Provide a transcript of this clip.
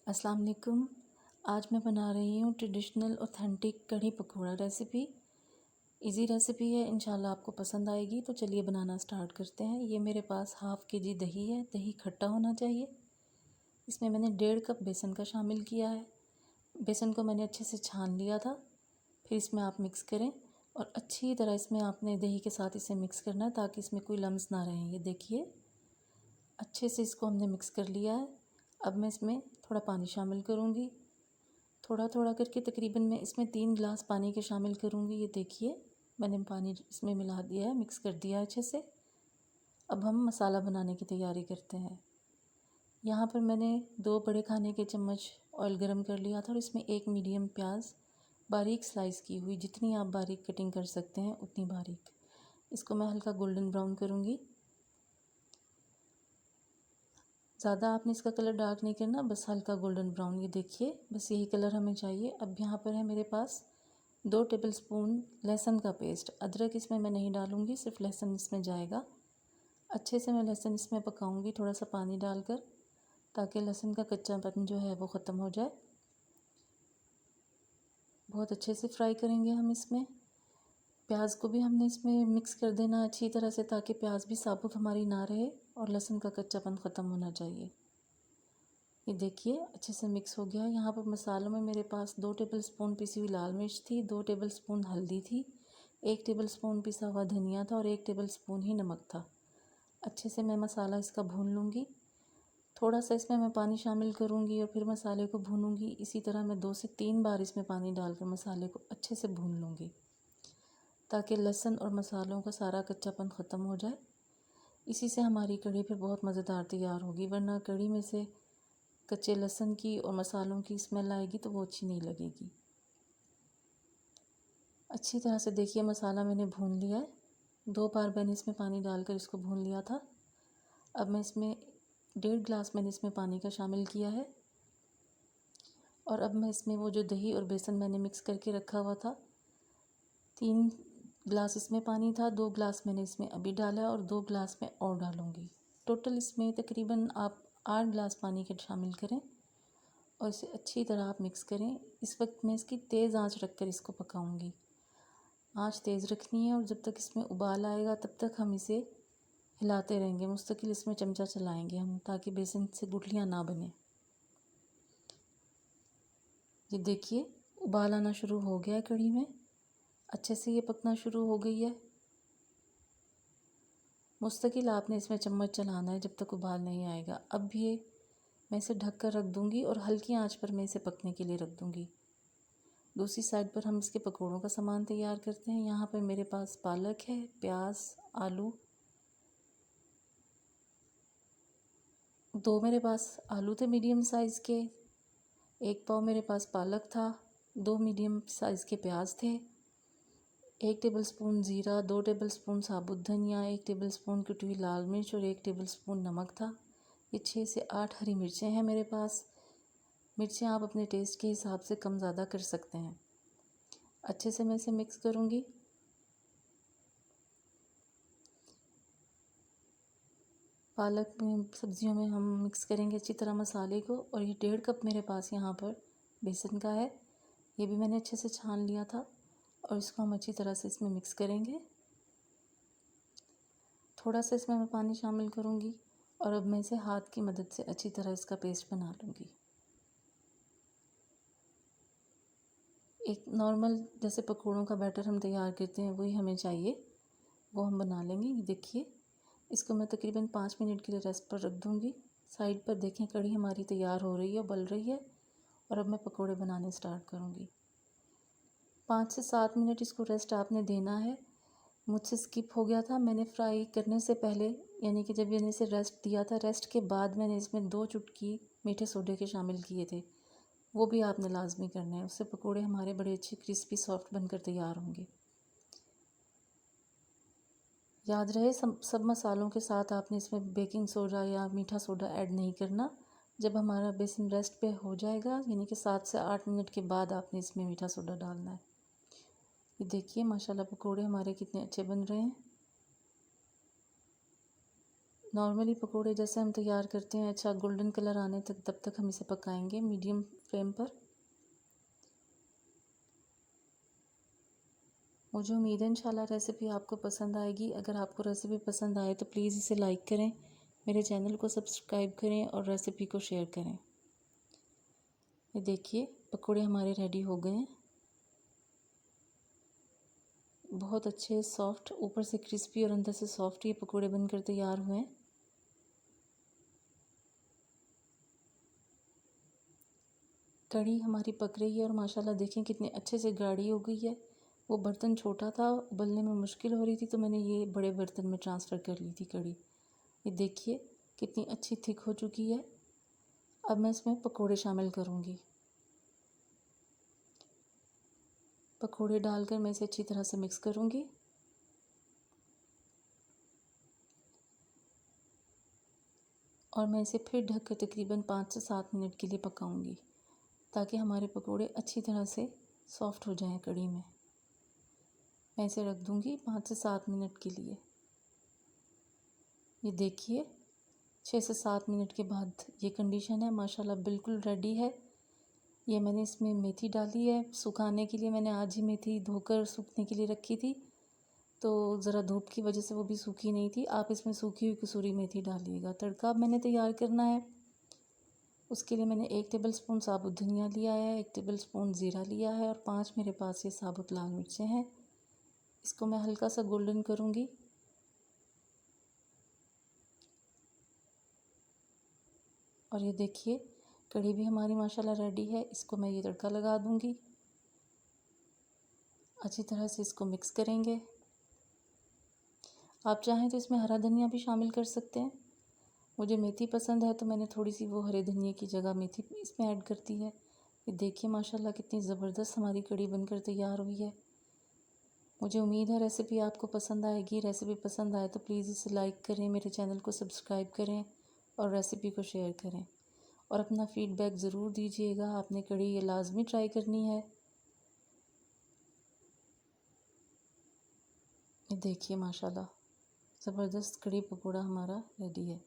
अस्सलाम वालेकुम। आज मैं बना रही हूँ traditional authentic kadhi pakora recipe. Easy recipe है, इंशाल्लाह आपको पसंद आएगी। तो चलिए बनाना स्टार्ट करते हैं। ये मेरे पास हाफ़ के जी दही है। दही खट्टा होना चाहिए। इसमें मैंने 1.5 कप बेसन का शामिल किया है। बेसन को मैंने अच्छे से छान लिया था। फिर इसमें आप मिक्स करें और अच्छी तरह इसमें आपने दही के साथ इसे मिक्स करना है ताकि इसमें कोई लम्स ना रहें। ये देखिए अच्छे से इसको हमने मिक्स कर लिया है। अब मैं इसमें थोड़ा पानी शामिल करूँगी, थोड़ा थोड़ा करके तकरीबन मैं इसमें 3 गिलास पानी के शामिल करूँगी। ये देखिए मैंने पानी इसमें मिला दिया है, मिक्स कर दिया है अच्छे से। अब हम मसाला बनाने की तैयारी करते हैं। यहाँ पर मैंने 2 बड़े खाने के चम्मच ऑयल गरम कर लिया था और इसमें 1 मीडियम प्याज बारीक स्लाइस की हुई, जितनी आप बारीक कटिंग कर सकते हैं उतनी बारीक, इसको मैं हल्का गोल्डन ब्राउन करूँगी। ज़्यादा आपने इसका कलर डार्क नहीं करना, बस हल्का गोल्डन ब्राउन। ये देखिए बस यही कलर हमें चाहिए। अब यहाँ पर है मेरे पास 2 टेबलस्पून लहसुन का पेस्ट। अदरक इसमें मैं नहीं डालूँगी, सिर्फ लहसुन इसमें जाएगा। अच्छे से मैं लहसुन इसमें पकाऊँगी थोड़ा सा पानी डालकर, ताकि लहसुन का कच्चापन जो है वो ख़त्म हो जाए। बहुत अच्छे से फ्राई करेंगे हम इसमें। प्याज को भी हमने इसमें मिक्स कर देना अच्छी तरह से, ताकि प्याज भी साबुत हमारी ना रहे और लहसुन का कच्चापन ख़त्म होना चाहिए। ये देखिए अच्छे से मिक्स हो गया। यहाँ पर मसालों में मेरे पास 2 टेबलस्पून पिसी हुई लाल मिर्च थी, 2 टेबलस्पून हल्दी थी, 1 टेबलस्पून पिसा हुआ धनिया था और 1 टेबलस्पून ही नमक था। अच्छे से मैं मसाला इसका भून लूँगी। थोड़ा सा इसमें मैं पानी शामिल करूँगी और फिर मसाले को भूनूँगी। इसी तरह मैं 2 से 3 बार इसमें पानी डालकर मसाले को अच्छे से भून लूँगी, ताकि लहसुन और मसालों का सारा कच्चापन ख़त्म हो जाए। इसी से हमारी कढ़ी फिर बहुत मज़ेदार तैयार होगी, वरना कढ़ी में से कच्चे लहसुन की और मसालों की स्मेल आएगी तो वो अच्छी नहीं लगेगी। अच्छी तरह से देखिए मसाला मैंने भून लिया है। 2 बार मैंने इसमें पानी डालकर इसको भून लिया था। अब मैं इसमें 1.5 गिलास मैंने इसमें पानी का शामिल किया है और अब मैं इसमें वो जो दही और बेसन मैंने मिक्स करके रखा हुआ था, 3 गिलास इसमें पानी था, 2 गिलास मैंने इसमें अभी डाला और 2 गिलास मैं और डालूँगी। टोटल इसमें तकरीबन आप 8 गिलास पानी के शामिल करें और इसे अच्छी तरह आप मिक्स करें। इस वक्त मैं इसकी तेज़ आंच रखकर इसको पकाऊंगी। आंच तेज़ रखनी है और जब तक इसमें उबाल आएगा तब तक हम इसे हिलाते रहेंगे, मुस्तकिल इसमें चमचा चलाएंगे हम, ताकि बेसन से गुठलियाँ ना बने। ये देखिए उबाल आना शुरू हो गया है कढ़ी में, अच्छे से ये पकना शुरू हो गई है। मुस्तकिल आपने इसमें चम्मच चलाना है जब तक उबाल नहीं आएगा। अब ये मैं इसे ढक कर रख दूँगी और हल्की आंच पर मैं इसे पकने के लिए रख दूँगी। दूसरी साइड पर हम इसके पकौड़ों का सामान तैयार करते हैं। यहाँ पर मेरे पास पालक है, प्याज, आलू, 2 मेरे पास आलू थे मीडियम साइज़ के, 1 पाव मेरे पास पालक था, 2 मीडियम साइज़ के प्याज थे, 1 टेबलस्पून ज़ीरा, 2 टेबलस्पून साबुत धनिया, 1 टेबलस्पून कुटी हुई लाल मिर्च और 1 टेबलस्पून नमक था। ये 6 से 8 हरी मिर्चें हैं मेरे पास। मिर्चें आप अपने टेस्ट के हिसाब से कम ज़्यादा कर सकते हैं। अच्छे से मैं इसे मिक्स करूँगी। पालक में सब्जियों में हम मिक्स करेंगे अच्छी तरह मसाले को। और ये 1.5 कप मेरे पास यहाँ पर बेसन का है, ये भी मैंने अच्छे से छान लिया था और इसको हम अच्छी तरह से इसमें मिक्स करेंगे। थोड़ा सा इसमें मैं पानी शामिल करूँगी और अब मैं इसे हाथ की मदद से अच्छी तरह इसका पेस्ट बना लूँगी। एक नॉर्मल जैसे पकौड़ों का बैटर हम तैयार करते हैं वही हमें चाहिए, वो हम बना लेंगे। ये देखिए इसको मैं तकरीबन 5 मिनट के लिए रेस्ट पर रख दूँगी। साइड पर देखें कढ़ी हमारी तैयार हो रही है, उबल रही है और अब मैं पकोड़े बनाने स्टार्ट करूँगी। 5 से 7 मिनट इसको रेस्ट आपने देना है। मुझसे स्किप हो गया था, मैंने फ्राई करने से पहले यानी कि जब मैंने इसे रेस्ट दिया था, रेस्ट के बाद मैंने इसमें 2 चुटकी मीठे सोडे के शामिल किए थे, वो भी आपने लाजमी करना है। उससे पकोड़े हमारे बड़े अच्छे क्रिस्पी सॉफ्ट बनकर तैयार होंगे। याद रहे सब मसालों के साथ आपने इसमें बेकिंग सोडा या मीठा सोडा ऐड नहीं करना। जब हमारा बेसन रेस्ट पे हो जाएगा यानी कि 7 से 8 मिनट के बाद आपने इसमें मीठा सोडा डालना है। ये देखिए माशाल्लाह पकोड़े हमारे कितने अच्छे बन रहे हैं। नॉर्मली पकोड़े जैसे हम तैयार करते हैं, अच्छा गोल्डन कलर आने तक, तब तक हम इसे पकाएंगे मीडियम फ्लेम पर। मुझे उम्मीद है इंशाल्लाह रेसिपी आपको पसंद आएगी। अगर आपको रेसिपी पसंद आए तो प्लीज़ इसे लाइक करें, मेरे चैनल को सब्सक्राइब करें और रेसिपी को शेयर करें। ये देखिए पकोड़े हमारे रेडी हो गए हैं, बहुत अच्छे सॉफ्ट, ऊपर से क्रिस्पी और अंदर से सॉफ्ट ये पकोड़े बनकर तैयार हुए हैं। कढ़ी हमारी पक रही है और माशाल्लाह देखें कितने अच्छे से गाढ़ी हो गई है। वो बर्तन छोटा था, उबलने में मुश्किल हो रही थी, तो मैंने ये बड़े बर्तन में ट्रांसफ़र कर ली थी कढ़ी। ये देखिए कितनी अच्छी थिक हो चुकी है। अब मैं इसमें पकोड़े शामिल करूँगी। पकोड़े डालकर मैं इसे अच्छी तरह से मिक्स करूँगी। और मैं इसे फिर ढक कर तकरीबन 5 से 7 मिनट के लिए पकाऊंगी, ताकि हमारे पकोड़े अच्छी तरह से सॉफ़्ट हो जाएं कढ़ी में। मैं इसे रख दूंगी 5 से 7 मिनट के लिए। ये देखिए 6 से 7 मिनट के बाद ये कंडीशन है, माशाल्लाह बिल्कुल रेडी है। ये मैंने इसमें मेथी डाली है सुखाने के लिए। मैंने आज ही मेथी धोकर सूखने के लिए रखी थी, तो ज़रा धूप की वजह से वो भी सूखी नहीं थी। आप इसमें सूखी हुई कसूरी मेथी डालिएगा। तड़का मैंने तैयार करना है, उसके लिए मैंने 1 टेबलस्पून साबुत धनिया लिया है, 1 टेबलस्पून ज़ीरा लिया है और 5 मेरे पास ये साबुत लाल मिर्चें हैं। इसको मैं हल्का सा गोल्डन करूँगी। और ये देखिए कढ़ी भी हमारी माशाल्लाह रेडी है। इसको मैं ये तड़का लगा दूँगी, अच्छी तरह से इसको मिक्स करेंगे। आप चाहें तो इसमें हरा धनिया भी शामिल कर सकते हैं। मुझे मेथी पसंद है तो मैंने थोड़ी सी वो हरे धनिया की जगह मेथी इसमें ऐड कर दी है। ये देखिए माशाल्लाह कितनी ज़बरदस्त हमारी कढ़ी बनकर तैयार हुई है। मुझे उम्मीद है रेसिपी आपको पसंद आएगी। रेसिपी पसंद आए तो प्लीज़ इसे लाइक करें, मेरे चैनल को सब्सक्राइब करें और रेसिपी को शेयर करें। और अपना फ़ीडबैक ज़रूर दीजिएगा। आपने कढ़ी ये लाजमी ट्राई करनी है। ये देखिए माशाल्लाह ज़बरदस्त कढ़ी पकौड़ा हमारा रेडी है।